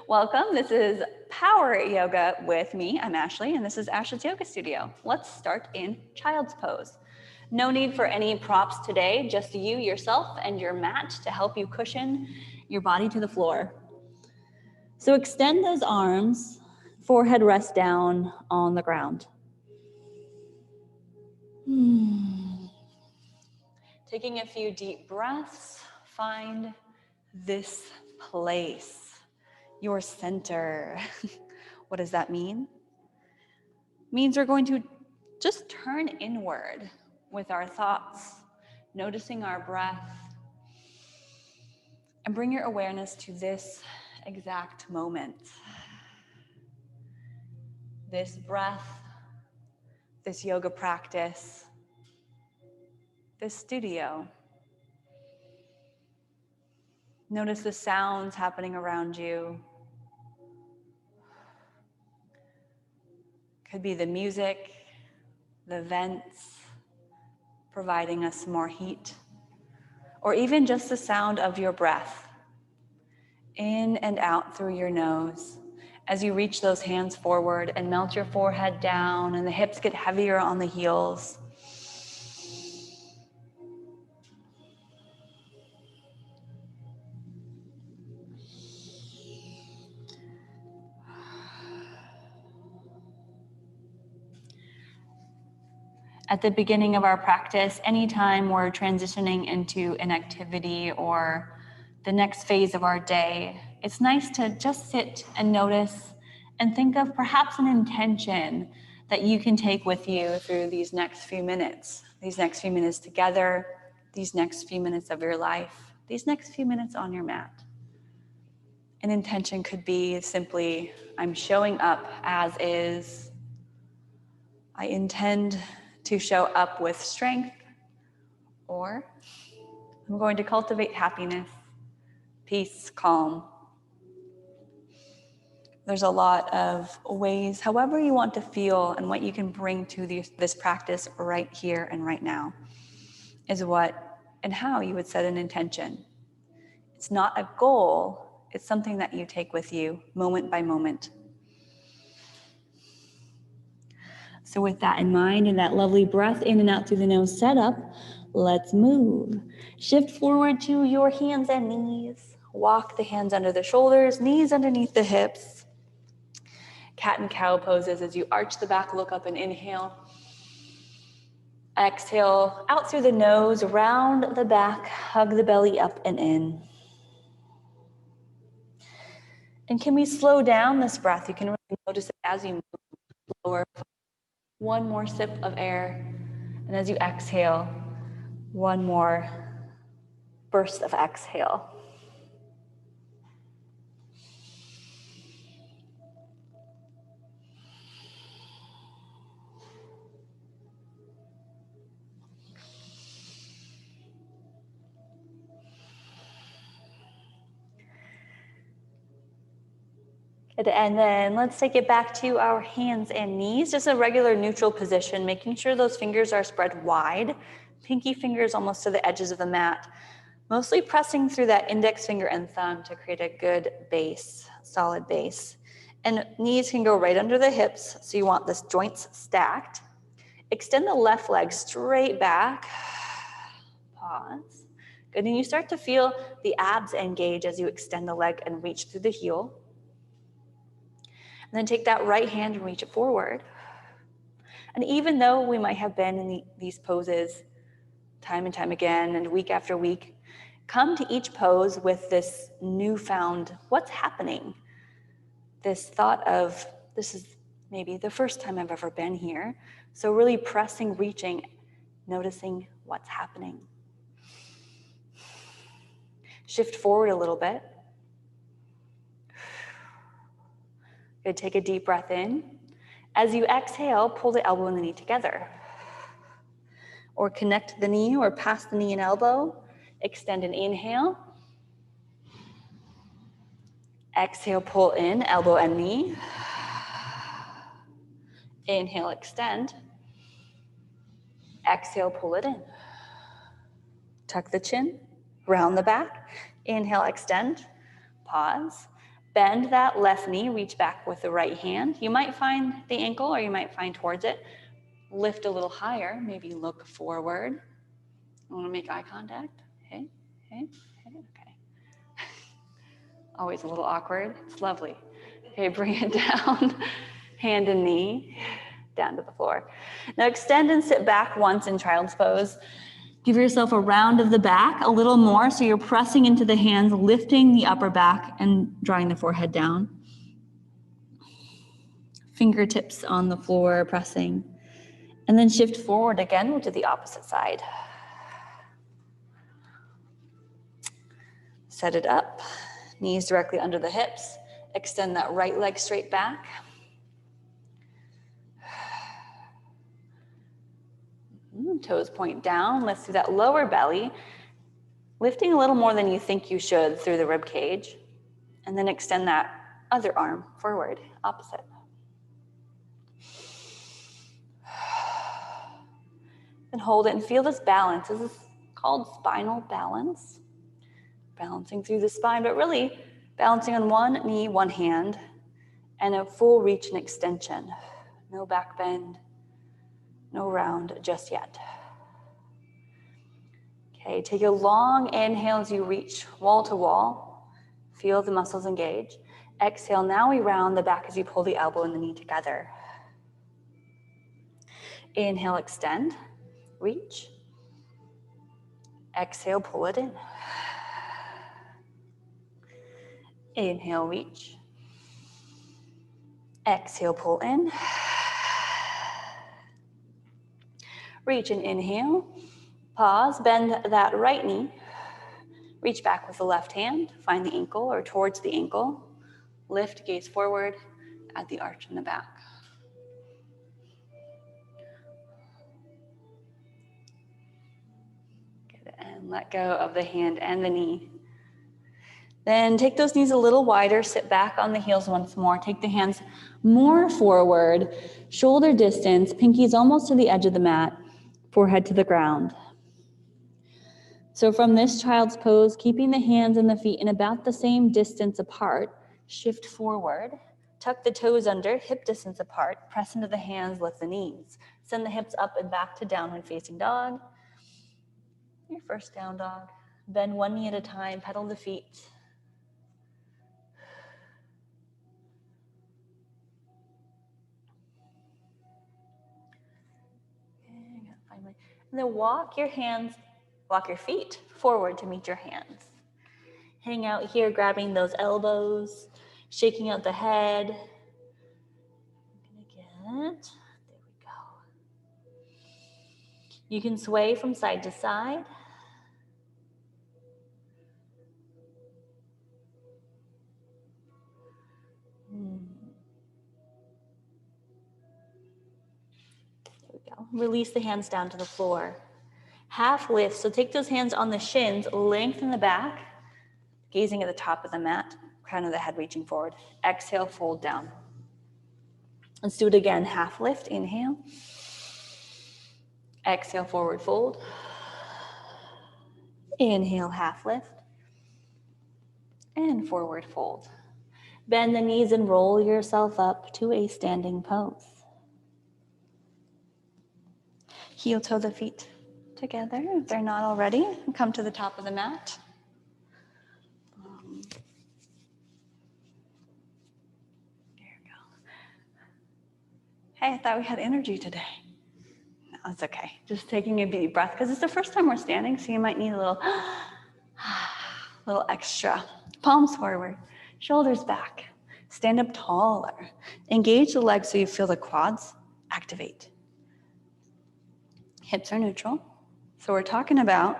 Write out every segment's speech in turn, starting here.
Welcome. This is Power Yoga with me. I'm Ashley, and this is Ashley's Yoga Studio. Let's start in Child's Pose. No need for any props today, just you, yourself, and your mat to help you cushion your body to the floor. So extend those arms, forehead rests down on the ground. Taking a few deep breaths, find this place, your center. What does that mean? It means we're going to just turn inward with our thoughts, noticing our breath, and bring your awareness to this exact moment. This breath, this yoga practice, this studio. Notice the sounds happening around you. Could be the music, the vents providing us more heat, or even just the sound of your breath in and out through your nose as you reach those hands forward and melt your forehead down and the hips get heavier on the heels. At the beginning of our practice, anytime we're transitioning into an activity or the next phase of our day, it's nice to just sit and notice and think of perhaps an intention that you can take with you through these next few minutes together, these next few minutes of your life, these next few minutes on your mat. An intention could be simply, I'm showing up as is. I intend to show up with strength, or I'm going to cultivate happiness, peace, calm. There's a lot of ways, however you want to feel and what you can bring to this practice right here and right now is what and how you would set an intention. It's not a goal, it's something that you take with you moment by moment. So with that in mind and that lovely breath in and out through the nose set up, let's move. Shift forward to your hands and knees. Walk the hands under the shoulders, knees underneath the hips. Cat and cow poses as you arch the back, look up and inhale. Exhale out through the nose, round the back, hug the belly up and in. And can we slow down this breath? You can really notice it as you move lower. One more sip of air. And as you exhale, one more burst of exhale. Good. And then let's take it back to our hands and knees, just a regular neutral position, making sure those fingers are spread wide, pinky fingers almost to the edges of the mat, mostly pressing through that index finger and thumb to create a good base, solid base. And knees can go right under the hips, so you want the joints stacked. Extend the left leg straight back. Pause. Good, and you start to feel the abs engage as you extend the leg and reach through the heel. And then take that right hand and reach it forward. And even though we might have been in these poses time and time again and week after week, come to each pose with this newfound, what's happening? This thought of, this is maybe the first time I've ever been here. So really pressing, reaching, noticing what's happening. Shift forward a little bit. Good, take a deep breath in. As you exhale, pull the elbow and the knee together. Or connect the knee or pass the knee and elbow. Extend and inhale. Exhale, pull in, elbow and knee. Inhale, extend. Exhale, pull it in. Tuck the chin, round the back. Inhale, extend. Pause. Bend that left knee, reach back with the right hand. You might find the ankle or you might find towards it. Lift a little higher, maybe look forward. I want to make eye contact. Hey, hey, hey, okay. Always a little awkward. It's lovely. Okay, bring it down. Hand and knee down to the floor. Now extend and sit back once in child's pose. Give yourself a round of the back, a little more, so you're pressing into the hands, lifting the upper back and drawing the forehead down. Fingertips on the floor, pressing. And then shift forward again, we'll do the opposite side. Set it up, knees directly under the hips. Extend that right leg straight back. Toes point down, lift through that lower belly, lifting a little more than you think you should through the rib cage. And then extend that other arm forward, opposite. And hold it and feel this balance. This is called spinal balance. Balancing through the spine, but really balancing on one knee, one hand, and a full reach and extension. No back bend, no round just yet. Okay, take a long inhale as you reach wall to wall. Feel the muscles engage. Exhale, now we round the back as you pull the elbow and the knee together. Inhale, extend, reach. Exhale, pull it in. Inhale, reach. Exhale, pull in. Reach and inhale. Pause, bend that right knee. Reach back with the left hand. Find the ankle or towards the ankle. Lift, gaze forward at the arch in the back. Good, and let go of the hand and the knee. Then take those knees a little wider, sit back on the heels once more. Take the hands more forward, shoulder distance, pinkies almost to the edge of the mat, forehead to the ground. So from this child's pose, keeping the hands and the feet in about the same distance apart, shift forward, tuck the toes under, hip distance apart, press into the hands, lift the knees. Send the hips up and back to downward facing dog. Your first down dog. Bend one knee at a time, pedal the feet. And then walk your feet forward to meet your hands. Hang out here, grabbing those elbows, shaking out the head. There we go. You can sway from side to side. Release the hands down to the floor. Half lift, so take those hands on the shins, lengthen the back, gazing at the top of the mat, crown of the head reaching forward. Exhale, fold down. Let's do it again. Half lift, inhale. Exhale, forward fold. Inhale, half lift. And forward fold. Bend the knees and roll yourself up to a standing pose. Heel toe the feet together if they're not already. And come to the top of the mat. There you go. Hey, I thought we had energy today. No, it's okay. Just taking a deep breath because it's the first time we're standing, so you might need a little extra. Palms forward, shoulders back. Stand up taller. Engage the legs so you feel the quads activate. Hips are neutral. So we're talking about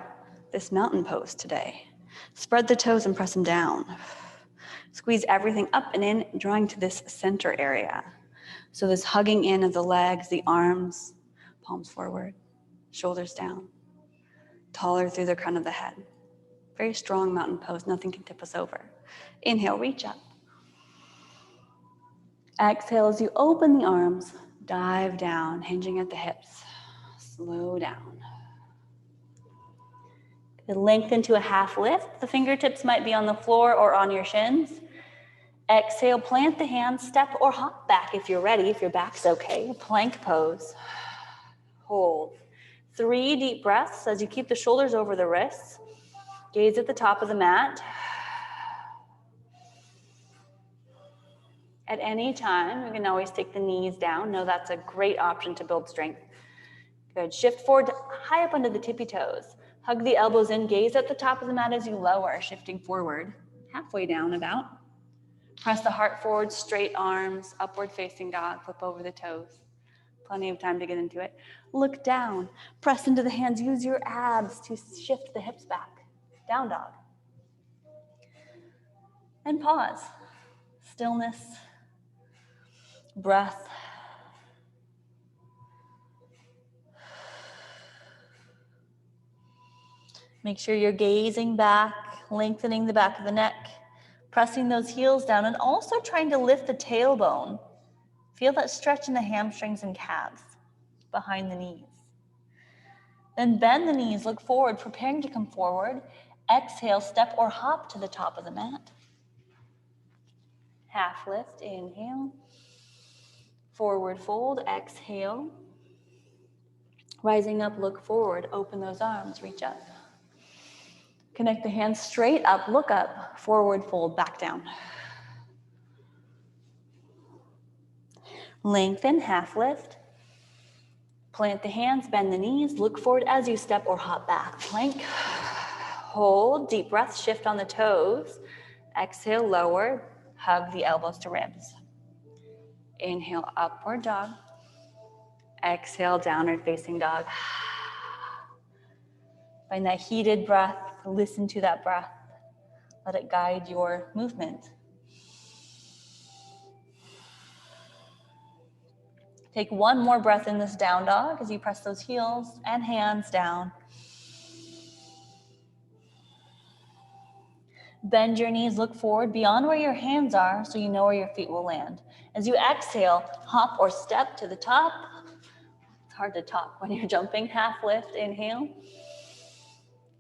this mountain pose today. Spread the toes and press them down. Squeeze everything up and in, drawing to this center area. So this hugging in of the legs, the arms, palms forward, shoulders down. Taller through the crown of the head. Very strong mountain pose, nothing can tip us over. Inhale, reach up. Exhale as you open the arms, dive down, hinging at the hips. Slow down. Lengthen to a half lift. The fingertips might be on the floor or on your shins. Exhale, plant the hands, step or hop back if you're ready, if your back's okay. Plank pose. Hold. 3 deep breaths as you keep the shoulders over the wrists. Gaze at the top of the mat. At any time, you can always take the knees down. No, that's a great option to build strength. Good. Shift forward high up under the tippy toes. Hug the elbows in. Gaze at the top of the mat as you lower, shifting forward. Halfway down about. Press the heart forward, straight arms, upward facing dog. Flip over the toes. Plenty of time to get into it. Look down. Press into the hands. Use your abs to shift the hips back. Down dog. And pause. Stillness. Breath. Make sure you're gazing back, lengthening the back of the neck, pressing those heels down, and also trying to lift the tailbone. Feel that stretch in the hamstrings and calves behind the knees. Then bend the knees, look forward, preparing to come forward. Exhale, step or hop to the top of the mat. Half lift, inhale. Forward fold, exhale. Rising up, look forward, open those arms, reach up. Connect the hands straight up, look up, forward fold, back down. Lengthen, half lift. Plant the hands, bend the knees, look forward as you step or hop back. Plank, hold, deep breath, shift on the toes. Exhale, lower, hug the elbows to ribs. Inhale, upward dog. Exhale, downward facing dog. Find that heated breath, listen to that breath. Let it guide your movement. Take one more breath in this down dog as you press those heels and hands down. Bend your knees, look forward beyond where your hands are so you know where your feet will land. As you exhale, hop or step to the top. It's hard to talk when you're jumping. Half lift, inhale.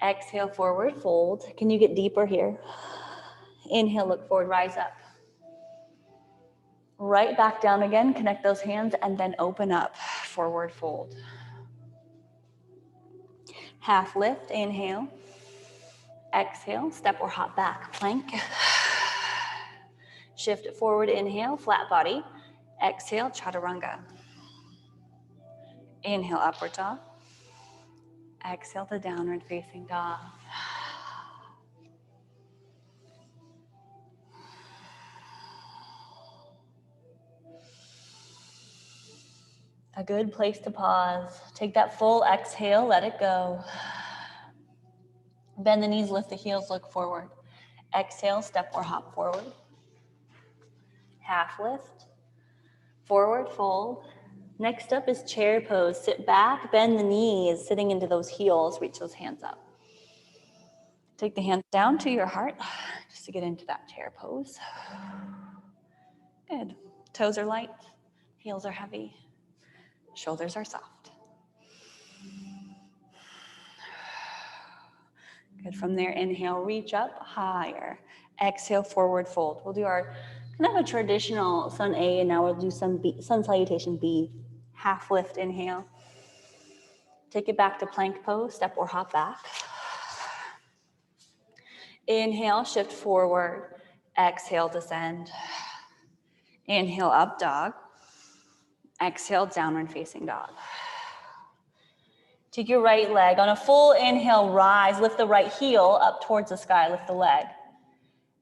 Exhale, forward fold. Can you get deeper here? Inhale, look forward, rise up. Right back down again, connect those hands and then open up, forward fold. Half lift, inhale. Exhale, step or hop back, plank. Shift forward, inhale, flat body. Exhale, chaturanga. Inhale, upward dog. Exhale to downward facing dog. A good place to pause. Take that full exhale, let it go. Bend the knees, lift the heels, look forward. Exhale, step or hop forward. Half lift, forward fold. Next up is chair pose. Sit back, bend the knees, sitting into those heels, reach those hands up. Take the hands down to your heart, just to get into that chair pose. Good. Toes are light, heels are heavy, shoulders are soft. Good. From there, inhale, reach up higher. Exhale, forward fold. We'll do our kind of a traditional sun A, and now we'll do sun salutation B. Half lift, inhale. Take it back to plank pose, step or hop back. Inhale, shift forward. Exhale, descend. Inhale, up dog. Exhale, downward facing dog. Take your right leg. On a full inhale, rise. Lift the right heel up towards the sky. Lift the leg.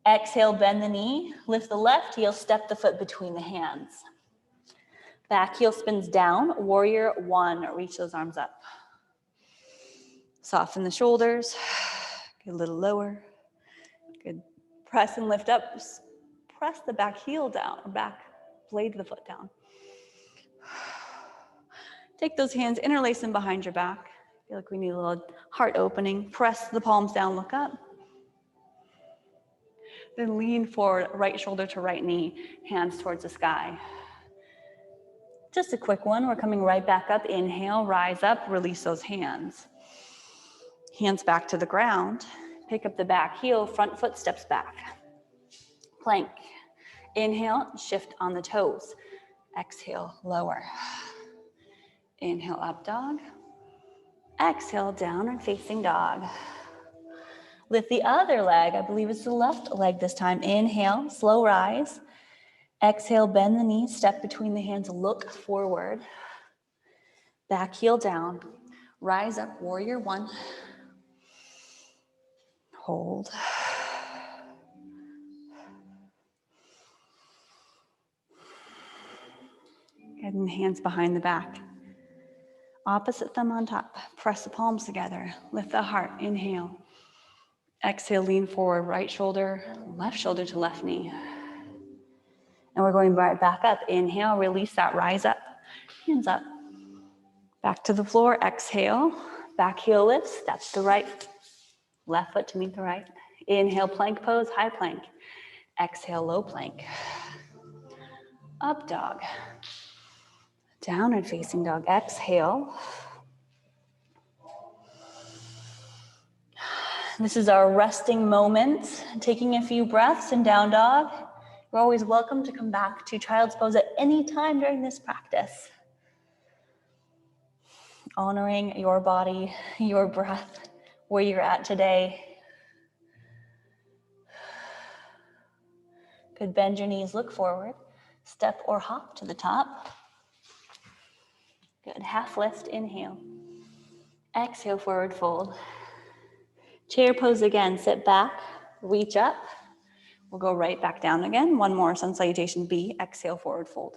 Exhale, bend the knee. Lift the left heel. Step the foot between the hands. Back heel spins down. Warrior one. Reach those arms up. Soften the shoulders. Get a little lower. Good. Press and lift up. Just press the back heel down, or back blade of the foot down. Take those hands, interlace them behind your back. I feel like we need a little heart opening. Press the palms down, look up. Then lean forward, right shoulder to right knee, hands towards the sky. Just a quick one. We're coming right back up. Inhale, rise up, release those hands. Hands back to the ground. Pick up the back heel, front foot steps back. Plank. Inhale, shift on the toes. Exhale, lower. Inhale, up dog. Exhale, downward facing dog. Lift the other leg. I believe it's the left leg this time. Inhale, slow rise. Exhale, bend the knees, step between the hands, look forward. Back heel down. Rise up, warrior one. Hold. Good, and hands behind the back. Opposite thumb on top. Press the palms together. Lift the heart. Inhale. Exhale, lean forward. Right shoulder to left knee. And we're going right back up. Inhale, release that, rise up. Hands up. Back to the floor. Exhale. Back heel lifts. Step to the right. Left foot to meet the right. Inhale, plank pose, high plank. Exhale, low plank. Up dog. Downward facing dog. Exhale. This is our resting moment. Taking a few breaths in down dog. You're always welcome to come back to child's pose at any time during this practice. Honoring your body, your breath, where you're at today. Good, bend your knees, look forward. Step or hop to the top. Good, half lift, inhale. Exhale, forward fold. Chair pose again, sit back, reach up. We'll go right back down again. One more, sun salutation B, exhale, forward fold.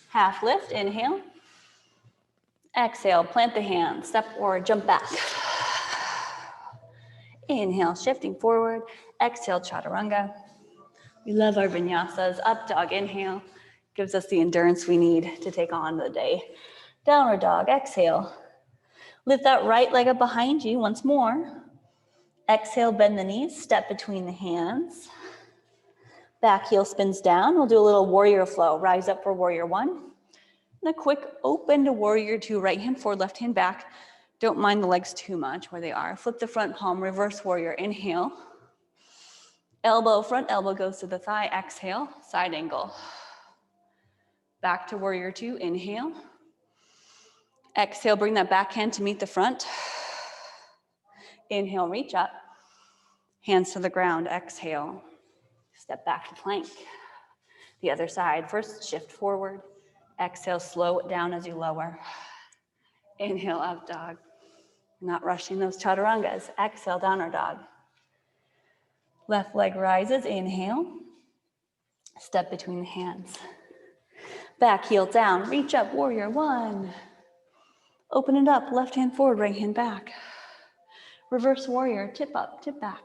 Half lift, inhale. Exhale, plant the hands, step or jump back. Inhale, shifting forward. Exhale, chaturanga. We love our vinyasas. Up dog, inhale. Gives us the endurance we need to take on the day. Downward dog, exhale. Lift that right leg up behind you once more. Exhale, bend the knees, step between the hands. Back heel spins down. We'll do a little warrior flow. Rise up for warrior one. And a quick open to warrior two. Right hand forward, left hand back. Don't mind the legs too much where they are. Flip the front palm, reverse warrior. Inhale. Elbow, front elbow goes to the thigh. Exhale, side angle. Back to warrior two. Inhale. Exhale, bring that back hand to meet the front. Inhale, reach up. Hands to the ground. Exhale. Step back to plank. The other side. First, shift forward. Exhale, slow it down as you lower. Inhale, up dog. Not rushing those chaturangas. Exhale, downward dog. Left leg rises. Inhale. Step between the hands. Back heel down. Reach up, warrior one. Open it up. Left hand forward, right hand back. Reverse warrior. Tip up, tip back.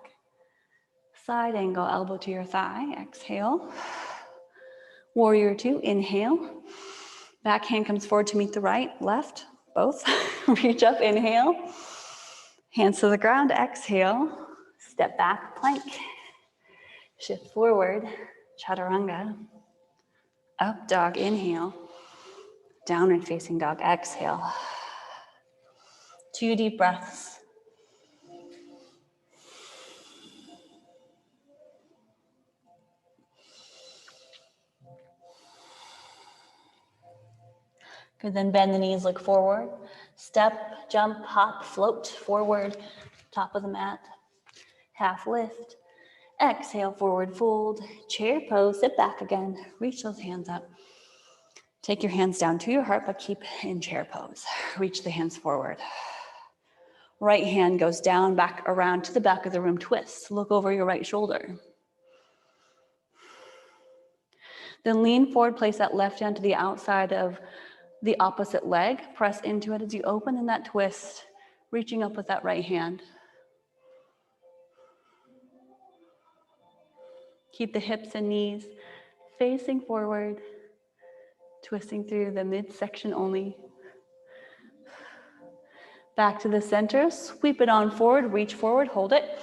Side angle, elbow to your thigh. Exhale. Warrior two. Inhale. Back hand comes forward to meet the right, left, both. Reach up, inhale. Hands to the ground, exhale. Step back, plank. Shift forward, chaturanga. Up dog, inhale. Downward facing dog, exhale. 2 deep breaths. Good, then bend the knees, look forward. Step, jump, hop, float forward, top of the mat. Half lift. Exhale, forward fold. Chair pose, sit back again. Reach those hands up. Take your hands down to your heart, but keep in chair pose. Reach the hands forward. Right hand goes down, back around to the back of the room, twist. Look over your right shoulder. Then lean forward, place that left hand to the outside of the opposite leg. Press into it as you open in that twist, reaching up with that right hand. Keep the hips and knees facing forward, twisting through the midsection only. Back to the center, sweep it on forward, reach forward, hold it.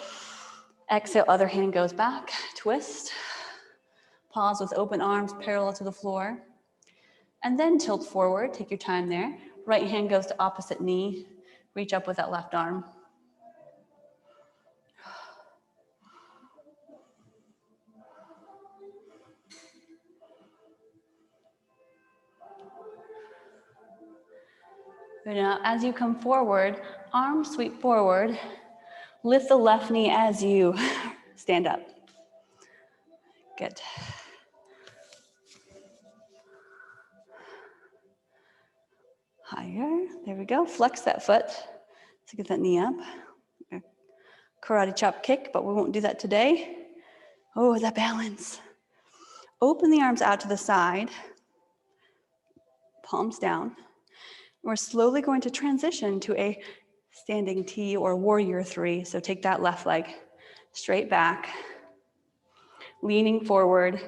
Exhale, other hand goes back, twist. Pause with open arms parallel to the floor. And then tilt forward, take your time there. Right hand goes to opposite knee, reach up with that left arm. Good. Now, as you come forward, arms sweep forward. Lift the left knee as you stand up. Good. Higher. There we go. Flex that foot to get that knee up. Karate chop kick, but we won't do that today. Oh, that balance. Open the arms out to the side. Palms down. We're slowly going to transition to a standing T or warrior 3. So take that left leg straight back, leaning forward,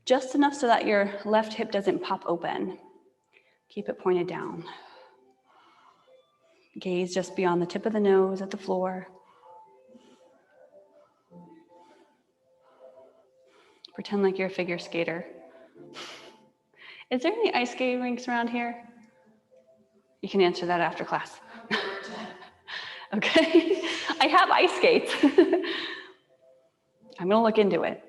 just enough so that your left hip doesn't pop open. Keep it pointed down. Gaze just beyond the tip of the nose at the floor. Pretend like you're a figure skater. Is there any ice skating rinks around here? You can answer that after class. Okay, I have ice skates. I'm gonna look into it.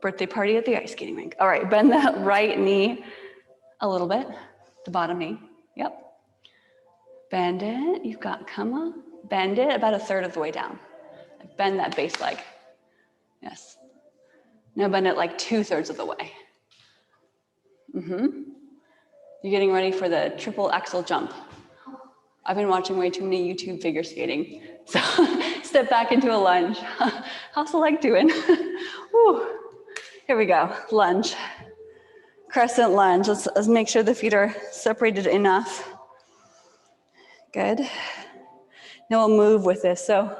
Birthday party at the ice skating rink. All right, bend that right knee a little bit, the bottom knee, yep. Bend it, you've got, come on. Bend it about 1/3 of the way down. Bend that base leg, yes. Now bend it like 2/3 of the way. You're getting ready for the triple axel jump. I've been watching way too many YouTube figure skating. So step back into a lunge. How's the leg doing? Woo. Here we go, lunge. Crescent lunge, let's make sure the feet are separated enough. Good. Now we'll move with this, so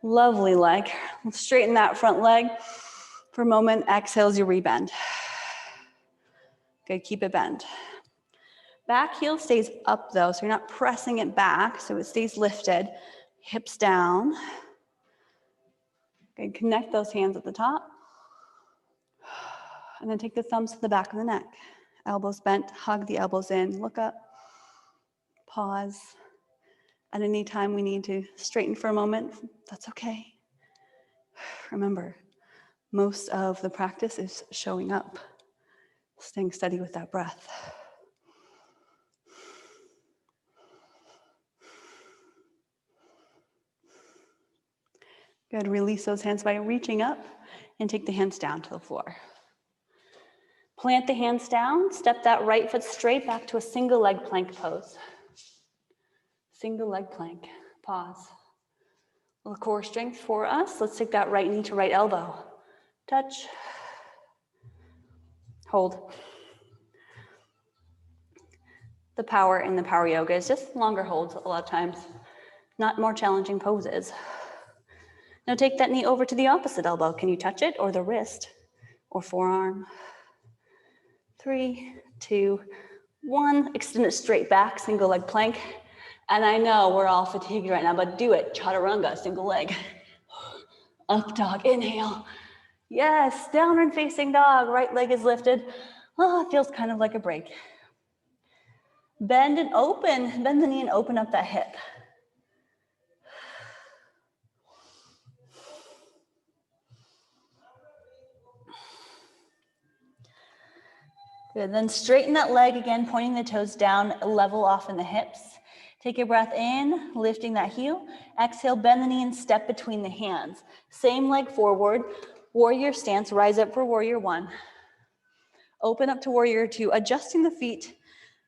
lovely leg. Let's straighten that front leg for a moment. Exhale as you rebend. Good, keep it bent. Back heel stays up though, so you're not pressing it back, so it stays lifted. Hips down. Good, connect those hands at the top. And then take the thumbs to the back of the neck. Elbows bent, hug the elbows in, look up, pause. At any time we need to straighten for a moment, that's okay. Remember, most of the practice is showing up, staying steady with that breath. Good, release those hands by reaching up and take the hands down to the floor. Plant the hands down, step that right foot straight back to a single leg plank pose. Single leg plank, pause. A little core strength for us. Let's take that right knee to right elbow. Touch, hold. The power in the power yoga is just longer holds a lot of times, not more challenging poses. Now take that knee over to the opposite elbow. Can you touch it or the wrist or forearm? 3, 2, 1. Extend it straight back, single leg plank. And I know we're all fatigued right now, but do it. Chaturanga, single leg. Up dog, inhale. Yes, downward facing dog. Right leg is lifted. Oh, it feels kind of like a break. Bend and open. Bend the knee and open up that hip. Good, then straighten that leg again, pointing the toes down, level off in the hips. Take a breath in, lifting that heel. Exhale, bend the knee and step between the hands. Same leg forward, warrior stance, rise up for warrior 1. Open up to warrior 2, adjusting the feet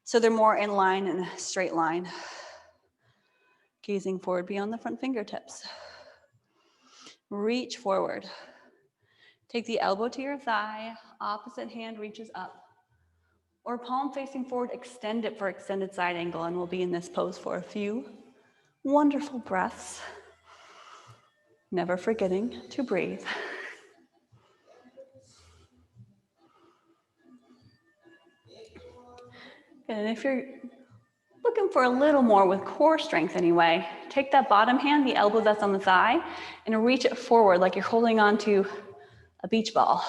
so they're more in line in a straight line. Gazing forward beyond the front fingertips. Reach forward. Take the elbow to your thigh, opposite hand reaches up. Or palm facing forward, extend it for extended side angle, and we'll be in this pose for a few wonderful breaths. Never forgetting to breathe. And if you're looking for a little more with core strength anyway, take that bottom hand, the elbow that's on the thigh, and reach it forward like you're holding on to a beach ball.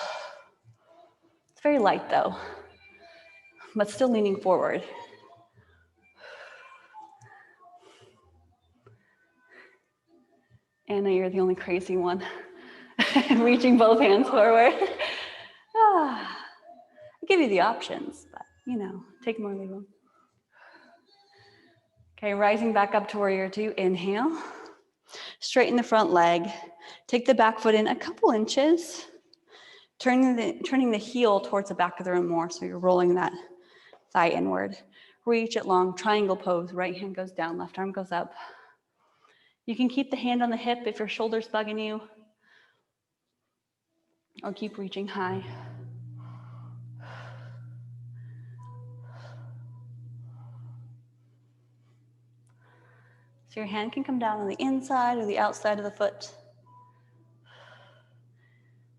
It's very light though, but still leaning forward. Anna, you're the only crazy one. Reaching both hands forward. I give you the options, but you know, take them or leave them. Okay, rising back up to warrior two, inhale. Straighten the front leg. Take the back foot in a couple inches, turning the heel towards the back of the room more, so you're rolling that thigh inward. Reach it long, triangle pose. Right hand goes down, left arm goes up. You can keep the hand on the hip if your shoulder's bugging you, or keep reaching high. So your hand can come down on the inside or the outside of the foot.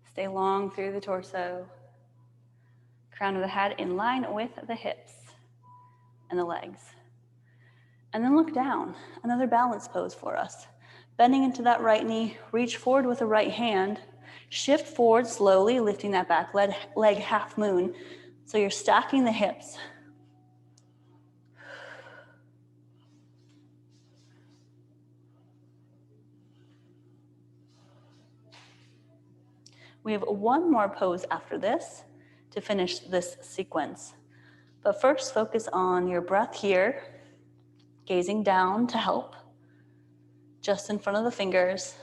Stay long through the torso. Crown of the head in line with the hips and the legs. And then look down, another balance pose for us. Bending into that right knee, reach forward with the right hand, shift forward slowly, lifting that back leg half moon. So you're stacking the hips. We have one more pose after this to finish this sequence. But first, focus on your breath here, gazing down to help, just in front of the fingers.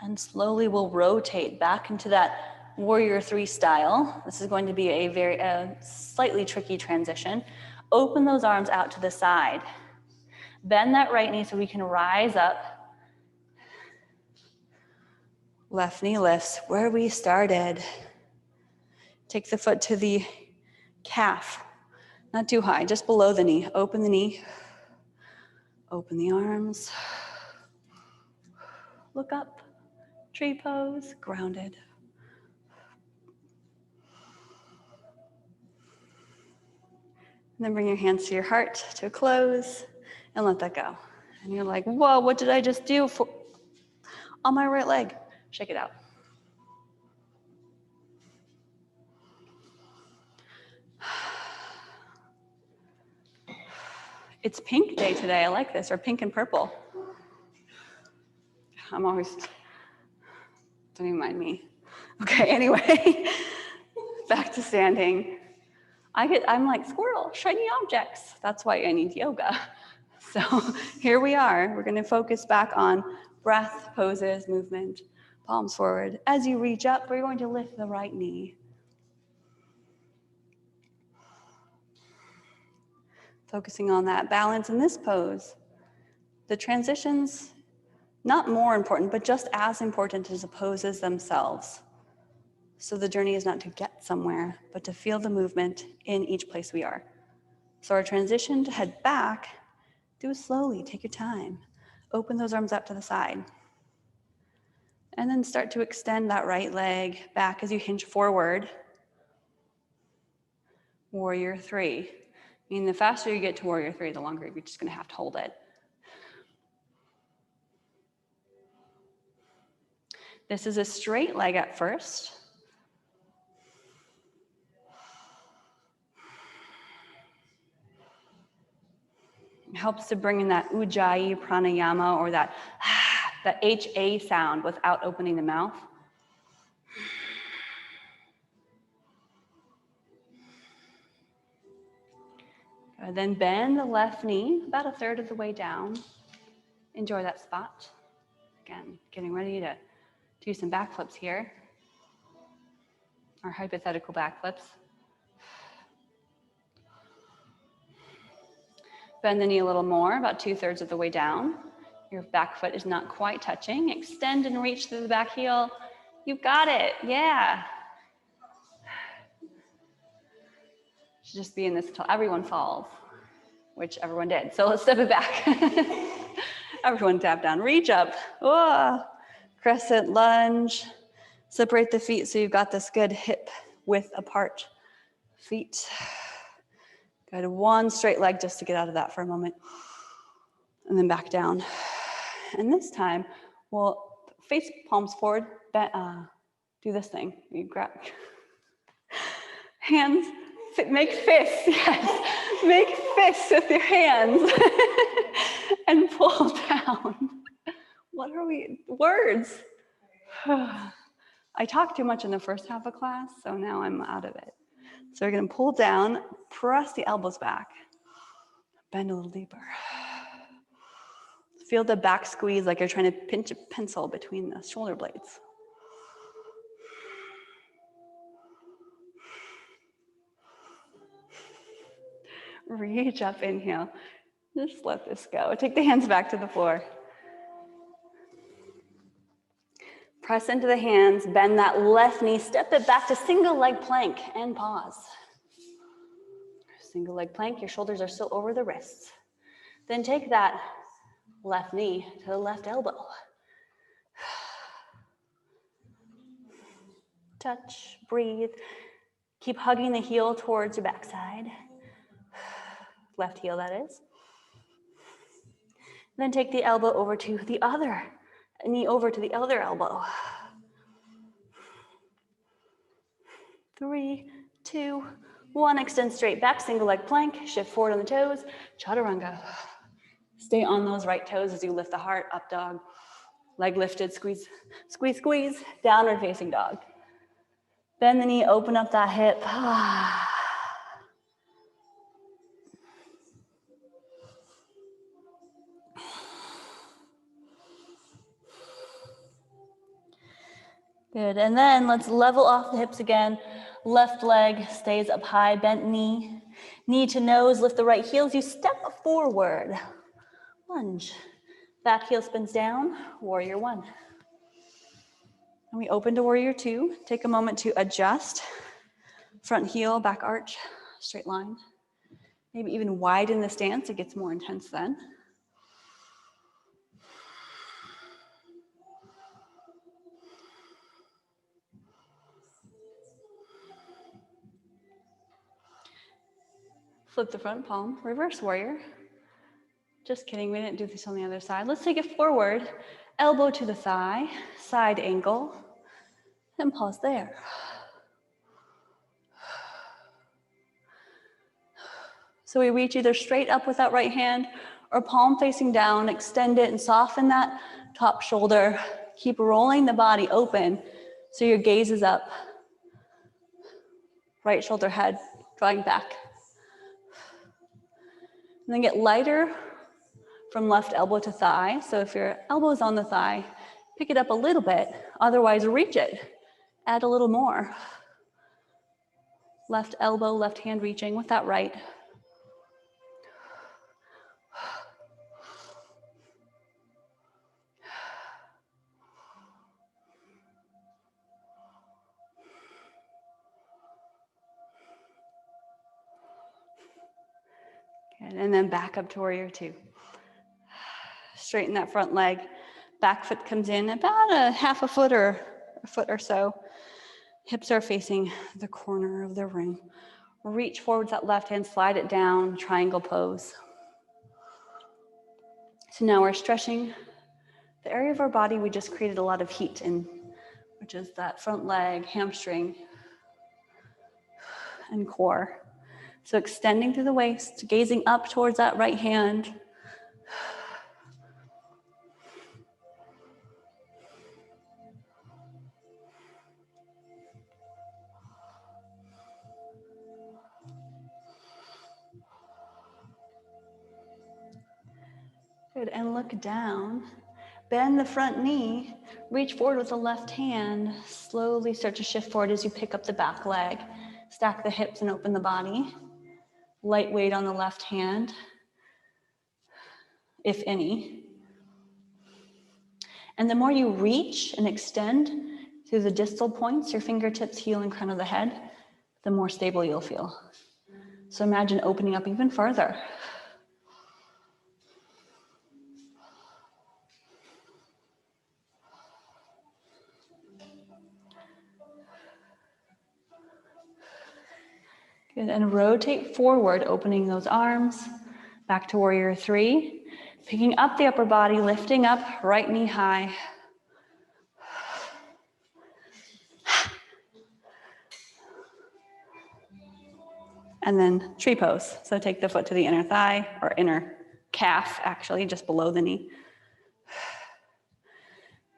And slowly we'll rotate back into that warrior three style. This is going to be a slightly tricky transition. Open those arms out to the side. Bend that right knee so we can rise up. Left knee lifts where we started. Take the foot to the calf. Not too high, just below the knee. Open the knee. Open the arms. Look up. Tree pose, grounded. And then bring your hands to your heart to a close and let that go. And you're like, whoa, what did I just do on my right leg? Shake it out. It's pink day today. I like this, or pink and purple. I'm always, don't even mind me. Okay, anyway, back to standing. I'm like, squirrel, shiny objects. That's why I need yoga. So here we are. We're gonna focus back on breath, poses, movement, palms forward. As you reach up, we're going to lift the right knee. Focusing on that balance in this pose. The transitions, not more important, but just as important as the poses themselves. So the journey is not to get somewhere, but to feel the movement in each place we are. So our transition to head back, do it slowly, take your time. Open those arms out to the side. And then start to extend that right leg back as you hinge forward. Warrior three. I mean, the faster you get to warrior three, the longer you're just gonna have to hold it. This is a straight leg at first. It helps to bring in that ujjayi pranayama, or that HA sound without opening the mouth. And then bend the left knee about a third of the way down. Enjoy that spot. Again, getting ready to do some backflips here, or hypothetical backflips. Bend the knee a little more, about 2/3 of the way down. Your back foot is not quite touching. Extend and reach through the back heel. You got it, yeah. Should just be in this until everyone falls, which everyone did. So let's step it back. Everyone tap down, reach up. Whoa. Crescent lunge. Separate the feet so you've got this good hip width apart. Feet. Good, one straight leg just to get out of that for a moment. And then back down. And this time, we'll face palms forward, do this thing. You grab hands, make fists, yes. Make fists with your hands and pull down. What are we, words. I talked too much in the first half of class, so now I'm out of it. So we're gonna pull down, press the elbows back, bend a little deeper. Feel the back squeeze like you're trying to pinch a pencil between the shoulder blades. Reach up, inhale. Just let this go. Take the hands back to the floor. Press into the hands, bend that left knee, step it back to single leg plank and pause. Single leg plank, your shoulders are still over the wrists. Then take that left knee to the left elbow. Touch, breathe. Keep hugging the heel towards your backside. Left heel, that is. Then take the elbow over to the other, knee over to the other elbow. 3, 2, 1. Extend straight back, single leg plank, shift forward on the toes, chaturanga. Stay on those right toes as you lift the heart, up dog. Leg lifted, squeeze, squeeze, squeeze, downward facing dog. Bend the knee, open up that hip. Good, and then let's level off the hips again. Left leg stays up high, bent knee. Knee to nose, lift the right heel as you step forward. Lunge. Back heel spins down, warrior 1. And we open to warrior 2. Take a moment to adjust. Front heel, back arch, straight line. Maybe even widen the stance, it gets more intense then. Flip the front palm, reverse warrior. Just kidding, we didn't do this on the other side. Let's take it forward, elbow to the thigh, side angle, and pause there. So we reach either straight up with that right hand or palm facing down, extend it and soften that top shoulder. Keep rolling the body open so your gaze is up. Right shoulder head drawing back. And then get lighter from left elbow to thigh. So if your elbow is on the thigh, pick it up a little bit, otherwise reach it. Add a little more. Left elbow, left hand reaching with that right. Good. And then back up to warrior 2. Straighten that front leg. Back foot comes in about a half a foot or a foot or so. Hips are facing the corner of the room. Reach forwards that left hand, slide it down, triangle pose. So now we're stretching the area of our body we just created a lot of heat in, which is that front leg, hamstring, and core. So extending through the waist, gazing up towards that right hand. Good, and look down. Bend the front knee, reach forward with the left hand. Slowly start to shift forward as you pick up the back leg. Stack the hips and open the body. Light weight on the left hand, if any. And the more you reach and extend through the distal points, your fingertips, heel, and crown of the head, the more stable you'll feel. So imagine opening up even further. Good, and rotate forward, opening those arms. Back to warrior 3. Picking up the upper body, lifting up, right knee high. And then tree pose. So take the foot to the inner thigh, or inner calf, actually, just below the knee.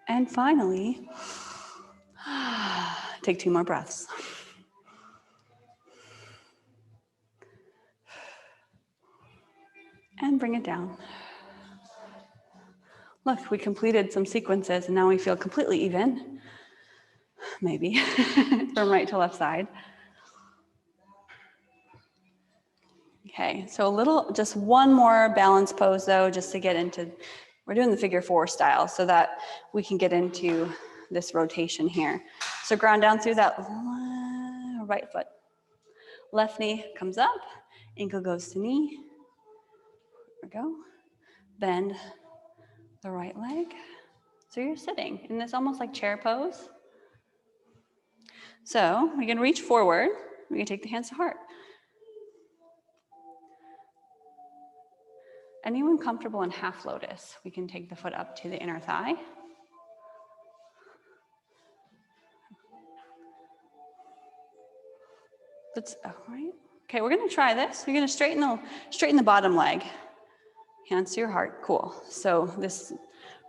And finally, take 2 more breaths. And bring it down. Look, we completed some sequences and now we feel completely even. Maybe, from right to left side. Okay, so just one more balance pose though, just to get into, we're doing the figure 4 style so that we can get into this rotation here. So ground down through that right foot. Left knee comes up, ankle goes to knee. There we go. Bend the right leg. So you're sitting in this almost like chair pose. So we can reach forward. We can take the hands to heart. Anyone comfortable in half lotus? We can take the foot up to the inner thigh. That's all right. Okay, we're gonna try this. We're gonna straighten the bottom leg. Hands to your heart, cool. So this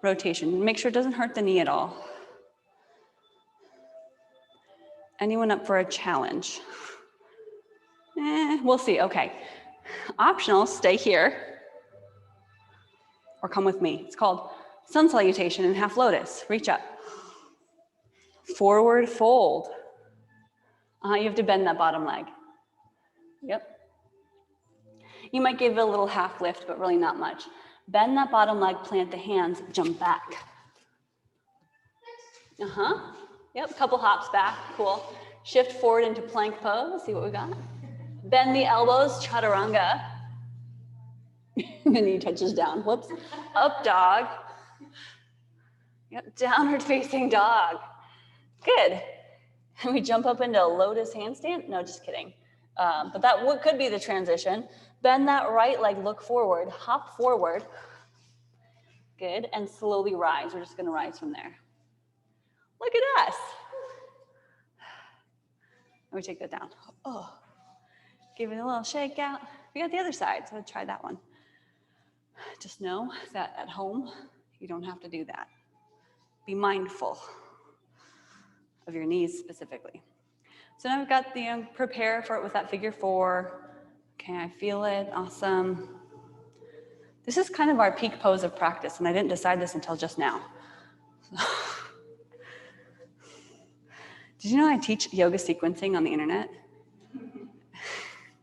rotation, make sure it doesn't hurt the knee at all. Anyone up for a challenge? We'll see, okay. Optional, stay here. Or come with me. It's called sun salutation in half lotus. Reach up. Forward fold. You have to bend that bottom leg. Yep. You might give it a little half lift, but really not much. Bend that bottom leg, plant the hands, jump back. Yep, couple hops back, cool. Shift forward into plank pose, see what we got. Bend the elbows, chaturanga. The knee touches down, whoops. Up dog. Yep, downward facing dog. Good. And we jump up into a lotus handstand? No, just kidding. But that could be the transition. Bend that right leg, look forward, hop forward. Good, and slowly rise. We're just gonna rise from there. Look at us. Let me take that down. Oh, give it a little shake out. We got the other side, so try that one. Just know that at home, you don't have to do that. Be mindful of your knees specifically. So now we've got the, prepare for it with that figure 4. Okay, I feel it, awesome. This is kind of our peak pose of practice, and I didn't decide this until just now. Did you know I teach yoga sequencing on the internet?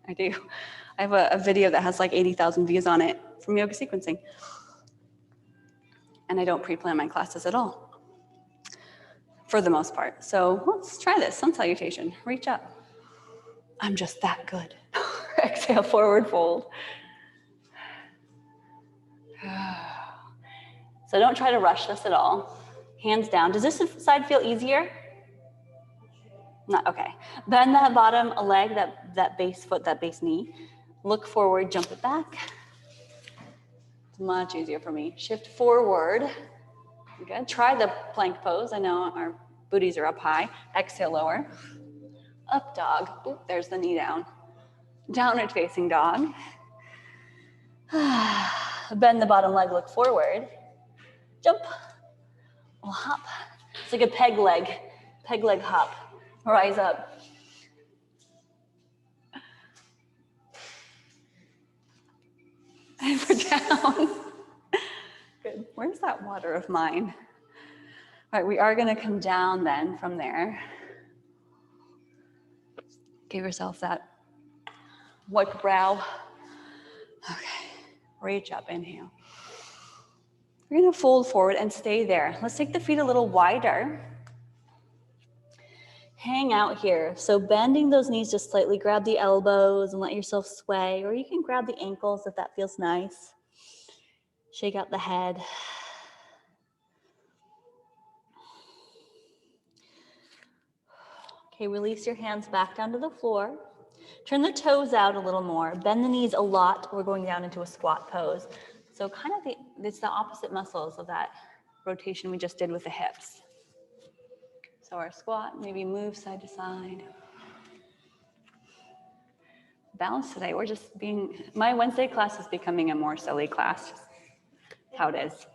I do. I have a video that has like 80,000 views on it from yoga sequencing. And I don't pre-plan my classes at all, for the most part. So let's try this, sun salutation, reach up. I'm just that good. Exhale, forward fold. So don't try to rush this at all. Hands down. Does this side feel easier? Not, okay. Bend that bottom leg, that base foot, that base knee. Look forward, jump it back. It's much easier for me. Shift forward. Good. Try the plank pose. I know our booties are up high. Exhale, lower. Up dog. Oop, there's the knee down. Downward facing dog. Bend the bottom leg, look forward. Jump. We'll hop. It's like a peg leg hop. Rise up. And we're down. Good. Where's that water of mine? All right, we are going to come down then from there. Give yourself that wipe brow. Okay, reach up, inhale. We're going to fold forward and stay there. Let's take the feet a little wider. Hang out here. So bending those knees just slightly, grab the elbows and let yourself sway, or you can grab the ankles if that feels nice. Shake out the head. Okay, release your hands back down to the floor. Turn the toes out a little more. Bend the knees a lot. We're going down into a squat pose. So kind of it's the opposite muscles of that rotation we just did with the hips. So our squat, maybe move side to side. Balance today, we're just my Wednesday class is becoming a more silly class. Just how it is.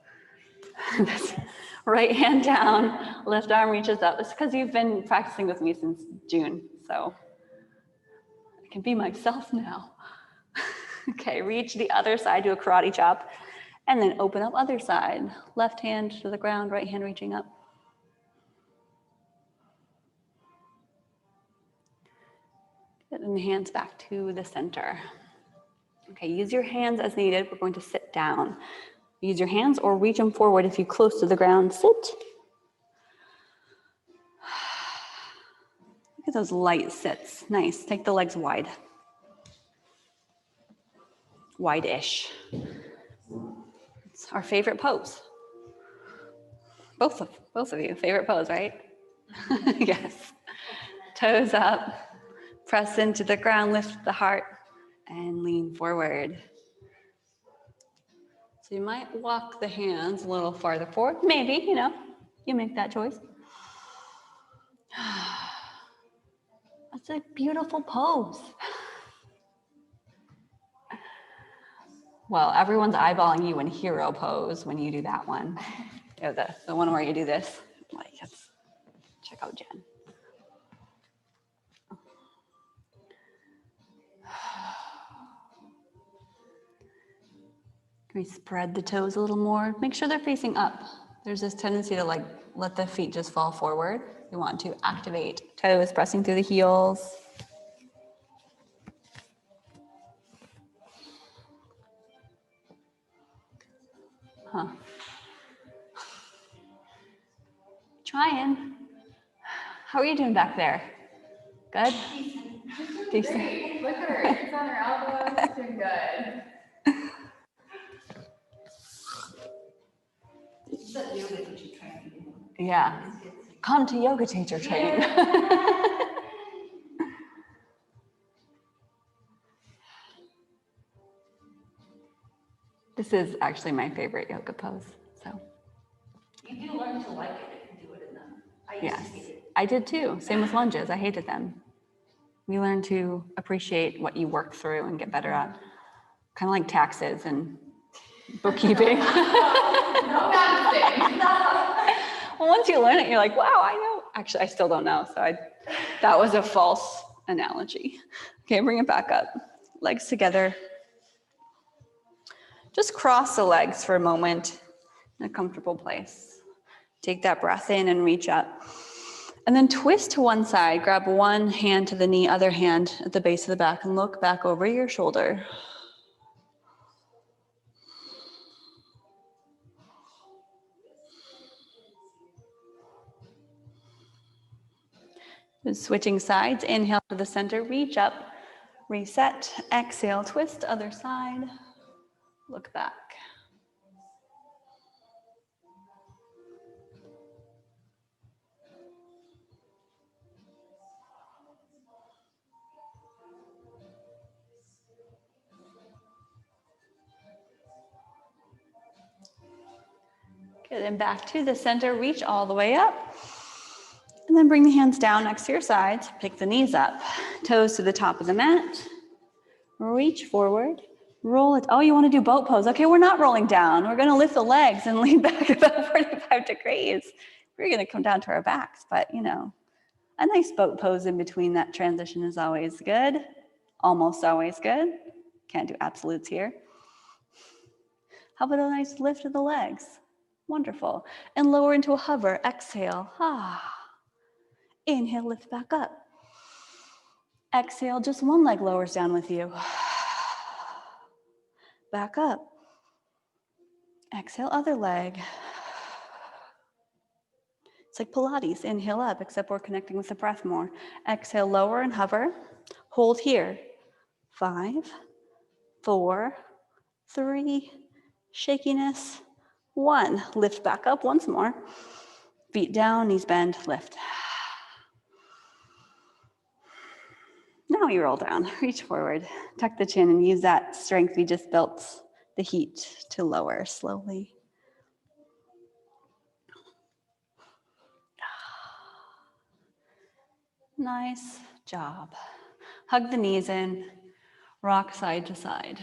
Right hand down, left arm reaches up. It's because you've been practicing with me since June, so I can be myself now. Okay, reach the other side, do a karate chop, and then open up other side. Left hand to the ground, right hand reaching up. Good, and hands back to the center. Okay, use your hands as needed. We're going to sit down. Use your hands or reach them forward if you're close to the ground. Sit. Look at those light sits. Nice. Take the legs wide. Wide-ish. It's our favorite pose. Both of you, favorite pose, right? Yes. Toes up. Press into the ground, lift the heart, and lean forward. So you might walk the hands a little farther forward. Maybe, you know, you make that choice. That's a beautiful pose. Well, everyone's eyeballing you in hero pose when you do that one. You know, the one where you do this. Like, check out Jen. Can we spread the toes a little more? Make sure they're facing up. There's this tendency to like let the feet just fall forward. You want to activate toes, pressing through the heels. Huh. Trying. How are you doing back there? Good? Decent. Great. Look at her. She's on her elbows. Doing good. Yeah. Come to yoga teacher training. This is actually my favorite yoga pose. So. You do learn to like it if you do it in them. Yes, I did too. Same with lunges. I hated them. You learn to appreciate what you work through and get better at. Kind of like taxes and bookkeeping. No, not the same. Well, once you learn it, you're like, wow, I know. Actually, I still don't know. So that was a false analogy. Okay, bring it back up. Legs together. Just cross the legs for a moment in a comfortable place. Take that breath in and reach up. And then twist to one side. Grab one hand to the knee, other hand at the base of the back, and look back over your shoulder. Switching sides, inhale to the center, reach up, reset, exhale, twist, other side, look back. Good, and back to the center, reach all the way up. And then bring the hands down next to your sides, pick the knees up, toes to the top of the mat, reach forward, roll it. Oh, you want to do boat pose. Okay, we're not rolling down. We're going to lift the legs and lean back about 45 degrees. We're going to come down to our backs, but you know, a nice boat pose in between that transition is always good. Almost always good. Can't do absolutes here. How about a nice lift of the legs? Wonderful. And lower into a hover. Exhale. Ah. Inhale, lift back up. Exhale, just one leg lowers down with you. Back up. Exhale, other leg. It's like Pilates. Inhale up, except we're connecting with the breath more. Exhale, lower and hover. Hold here. 5, 4, 3, shakiness, 1. Lift back up once more. Feet down, knees bend, lift. Now you roll down, reach forward, tuck the chin, and use that strength we just built, the heat, to lower slowly. Nice job. Hug the knees in, rock side to side.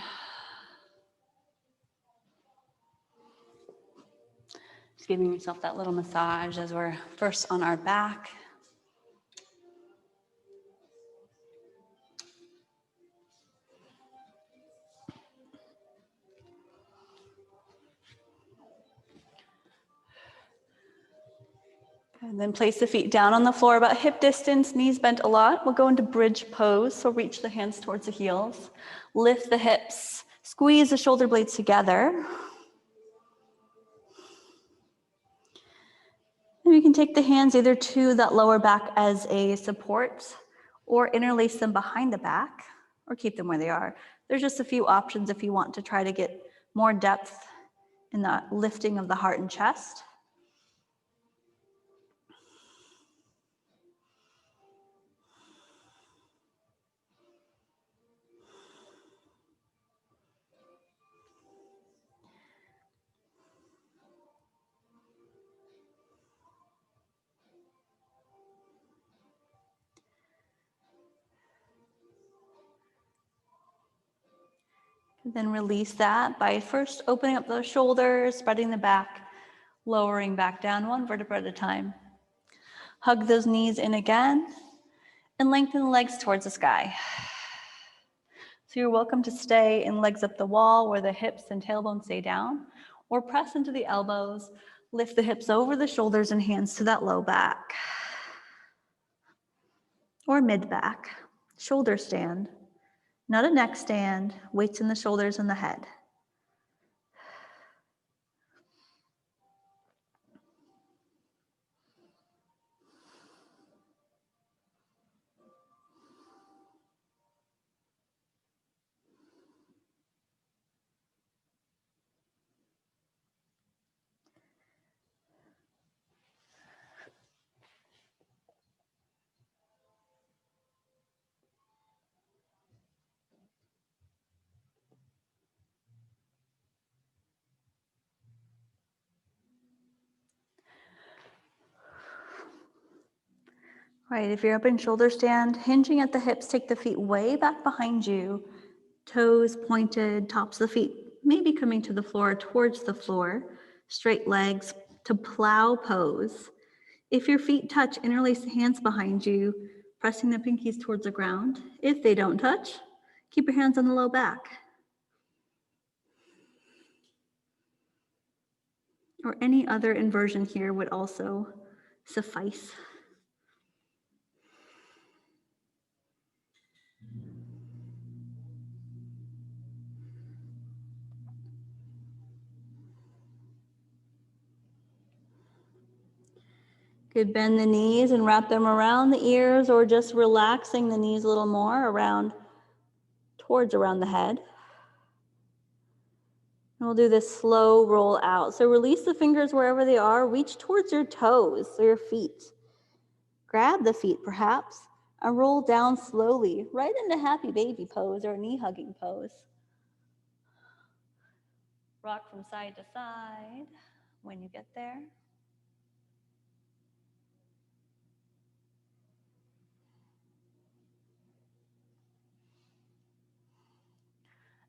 Just giving yourself that little massage as we're first on our back. And then place the feet down on the floor about hip distance, knees bent a lot. We'll go into bridge pose, so reach the hands towards the heels. Lift the hips, squeeze the shoulder blades together. And you can take the hands either to that lower back as a support or interlace them behind the back or keep them where they are. There's just a few options if you want to try to get more depth in the lifting of the heart and chest. Then release that by first opening up those shoulders, spreading the back, lowering back down one vertebra at a time. Hug those knees in again and lengthen the legs towards the sky. So you're welcome to stay in legs up the wall where the hips and tailbone stay down, or press into the elbows, lift the hips over the shoulders and hands to that low back. Or mid back, shoulder stand. Not a neck stand, weights in the shoulders and the head. Right, if you're up in shoulder stand, hinging at the hips, take the feet way back behind you, toes pointed, tops of the feet maybe coming to the floor, towards the floor, straight legs to plow pose. If your feet touch, interlace the hands behind you, pressing the pinkies towards the ground. If they don't touch, keep your hands on the low back. Or any other inversion here would also suffice. Good, bend the knees and wrap them around the ears, or just relaxing the knees a little more around the head. And we'll do this slow roll out. So release the fingers wherever they are, reach towards your toes, so your feet. Grab the feet perhaps, and roll down slowly, right into happy baby pose or knee hugging pose. Rock from side to side when you get there.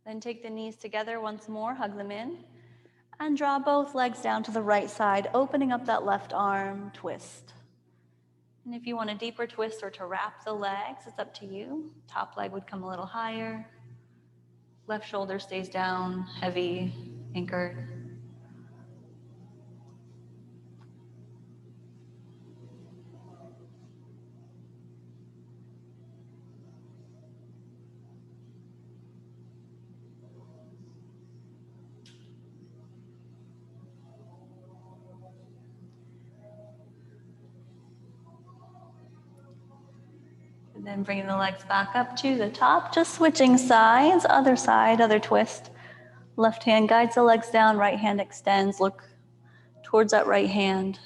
Then take the knees together once more, hug them in, and draw both legs down to the right side, opening up that left arm, twist. And if you want a deeper twist or to wrap the legs, it's up to you. Top leg would come a little higher. Left shoulder stays down, heavy, anchored. And then bringing the legs back up to the top, just switching sides, other side, other twist. Left hand guides the legs down, right hand extends, look towards that right hand.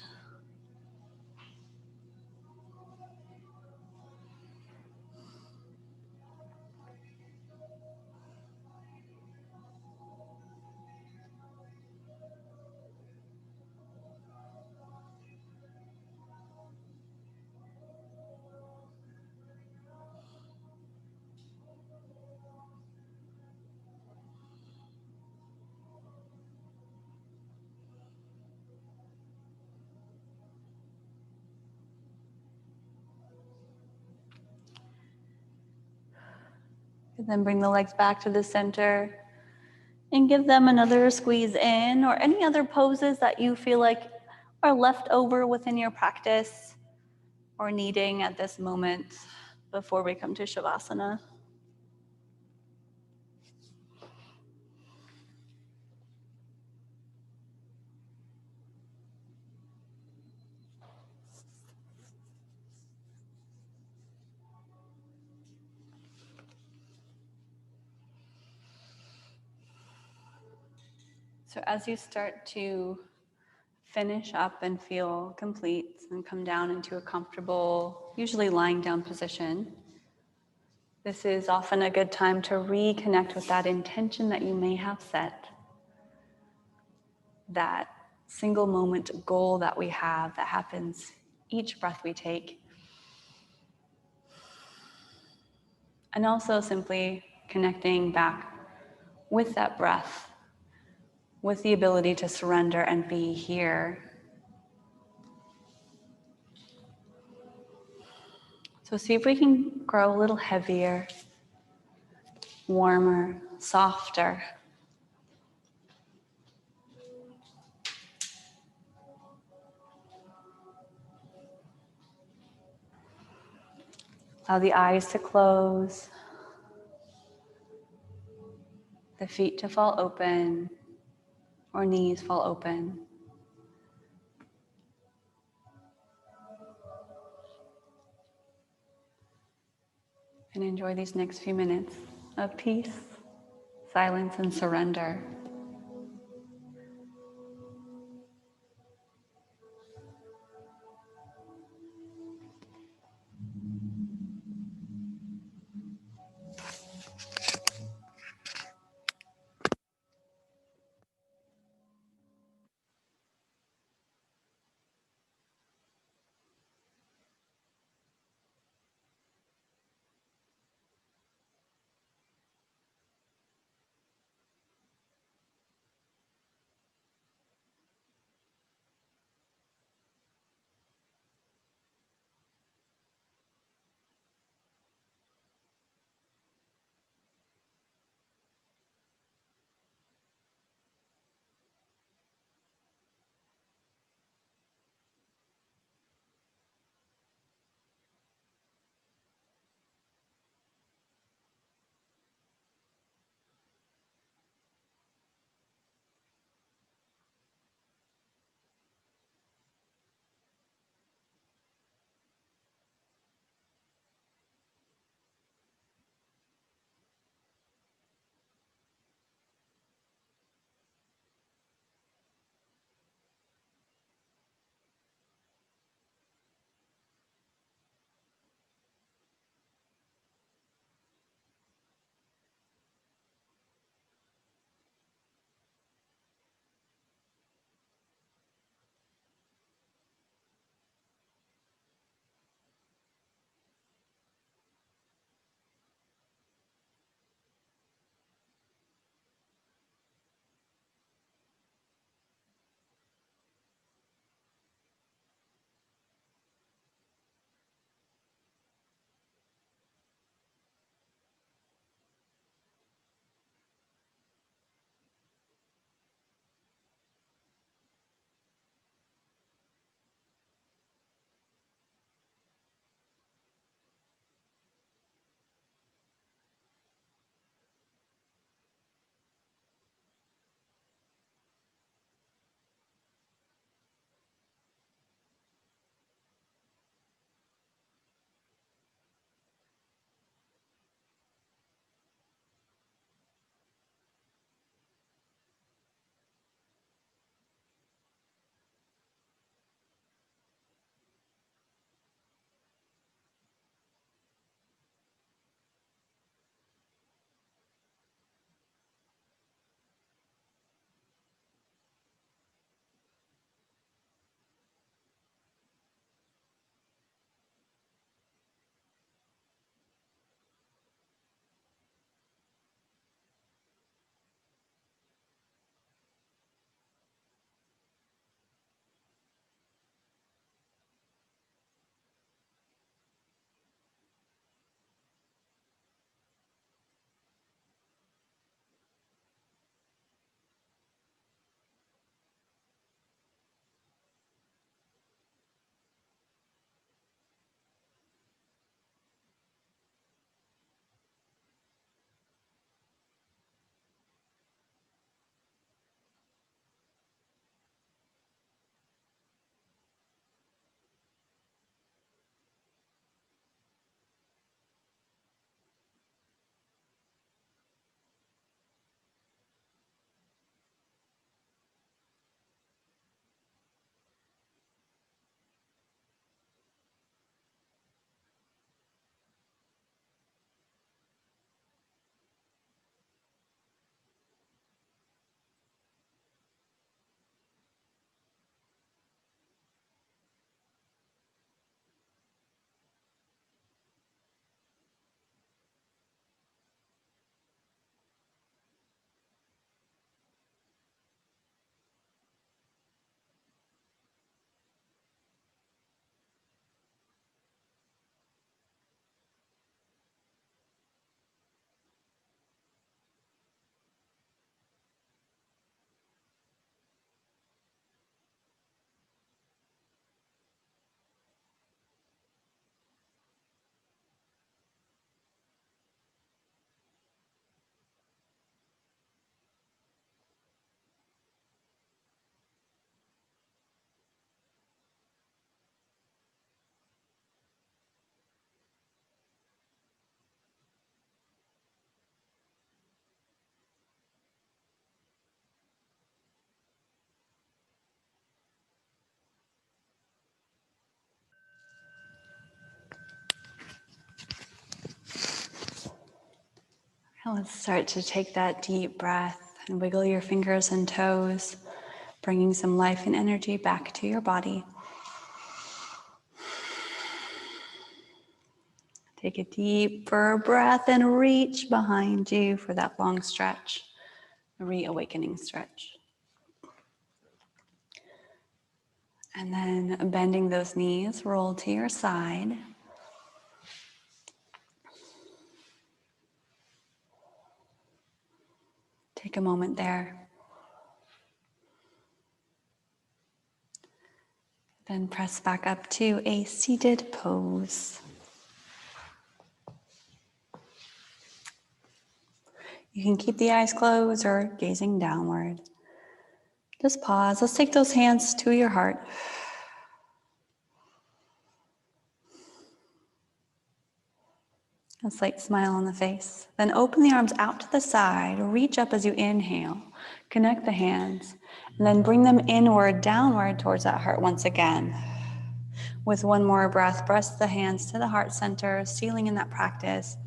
And then bring the legs back to the center and give them another squeeze in, or any other poses that you feel like are left over within your practice or needing at this moment before we come to Shavasana. So as you start to finish up and feel complete and come down into a comfortable, usually lying down position, this is often a good time to reconnect with that intention that you may have set, that single moment goal that we have that happens each breath we take. And also simply connecting back with that breath, with the ability to surrender and be here. So see if we can grow a little heavier, warmer, softer. Allow the eyes to close, the feet to fall open, or knees fall open. And enjoy these next few minutes of peace, silence, and surrender. Now let's start to take that deep breath and wiggle your fingers and toes, bringing some life and energy back to your body. Take a deeper breath and reach behind you for that long stretch, a reawakening stretch. And then bending those knees, roll to your side. Take a moment there. Then press back up to a seated pose. You can keep the eyes closed or gazing downward. Just pause. Let's take those hands to your heart. A slight smile on the face. Then open the arms out to the side. Reach up as you inhale. Connect the hands. And then bring them inward, downward towards that heart once again. With one more breath, press the hands to the heart center, sealing in that practice.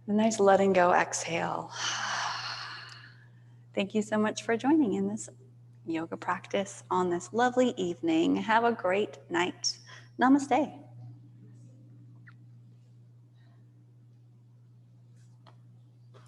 A nice letting go exhale. Thank you so much for joining in this yoga practice on this lovely evening. Have a great night. Namaste.